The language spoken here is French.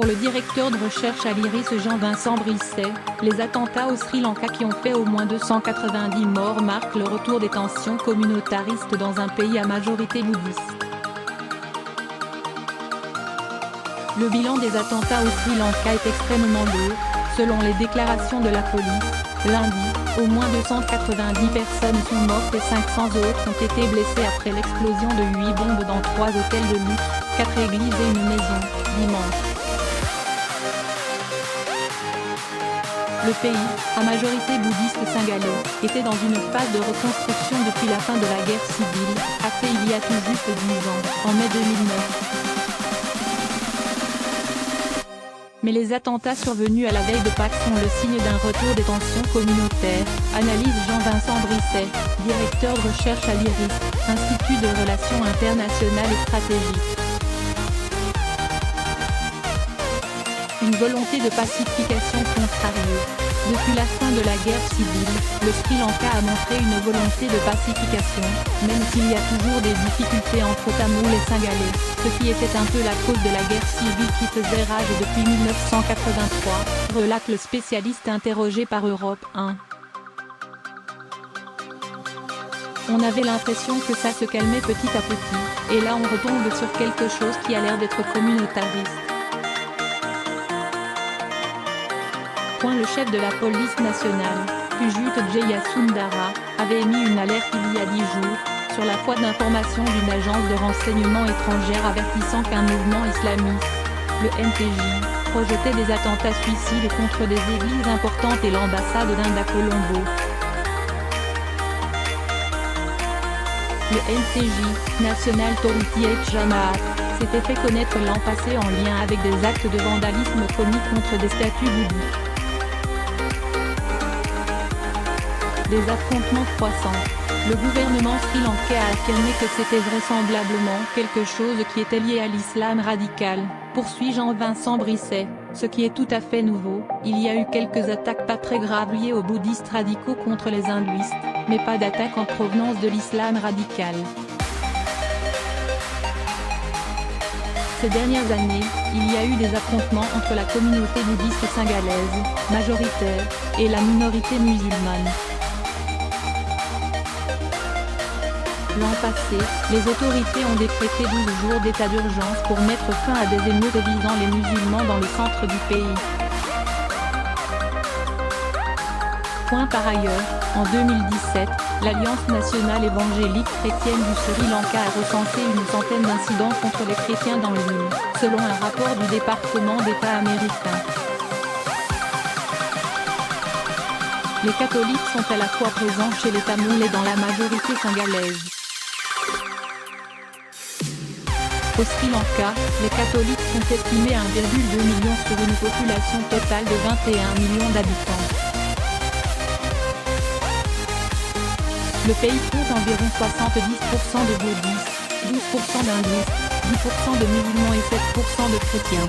Pour le directeur de recherche à l'IRIS Jean-Vincent Brisset, les attentats au Sri Lanka qui ont fait au moins 290 morts marquent le retour des tensions communautaristes dans un pays à majorité bouddhiste. Le bilan des attentats au Sri Lanka est extrêmement lourd. Selon les déclarations de la police, lundi, au moins 290 personnes sont mortes et 500 autres ont été blessées après l'explosion de 8 bombes dans 3 hôtels de luxe, 4 églises et une maison, dimanche. Le pays, à majorité bouddhiste singalais, était dans une phase de reconstruction depuis la fin de la guerre civile, actée il y a tout juste 10 ans, en mai 2009. Mais les attentats survenus à la veille de Pâques sont le signe d'un retour des tensions communautaires, analyse Jean-Vincent Brisset, directeur de recherche à l'IRIS, Institut de Relations Internationales et Stratégiques. Une volonté de pacification contrariée. Depuis la fin de la guerre civile, le Sri Lanka a montré une volonté de pacification, même s'il y a toujours des difficultés entre Tamouls et Singalais, ce qui était un peu la cause de la guerre civile qui faisait rage depuis 1983, relate le spécialiste interrogé par Europe 1. On avait l'impression que ça se calmait petit à petit, et là on retombe sur quelque chose qui a l'air d'être communautariste. Le chef de la police nationale, Pujut Jayasundara, avait émis une alerte il y a 10 jours, sur la foi d'information d'une agence de renseignement étrangère avertissant qu'un mouvement islamiste, le NTJ, projetait des attentats suicides contre des églises importantes et l'ambassade d'Inde à Colombo. Le NTJ, National Tawhid Jamaat, s'était fait connaître l'an passé en lien avec des actes de vandalisme commis contre des statues bouddhiques. Des affrontements croissants. Le gouvernement sri-lankais a affirmé que c'était vraisemblablement quelque chose qui était lié à l'islam radical, poursuit Jean-Vincent Brisset, ce qui est tout à fait nouveau. Il y a eu quelques attaques pas très graves liées aux bouddhistes radicaux contre les hindouistes, mais pas d'attaques en provenance de l'islam radical. Ces dernières années, il y a eu des affrontements entre la communauté bouddhiste singalaise, majoritaire, et la minorité musulmane. L'an passé, les autorités ont décrété 12 jours d'état d'urgence pour mettre fin à des émeutes visant les musulmans dans le centre du pays. Par ailleurs, en 2017, l'Alliance nationale évangélique chrétienne du Sri Lanka a recensé une centaine d'incidents contre les chrétiens dans l'île, selon un rapport du département d'État américain. Les catholiques sont à la fois présents chez les Tamouls et dans la majorité singalaise. Au Sri Lanka, les catholiques sont estimés à 1,2 million sur une population totale de 21 millions d'habitants. Le pays compte environ 70% de bouddhistes, 12% d'hindouistes, 10% de musulmans et 7% de chrétiens.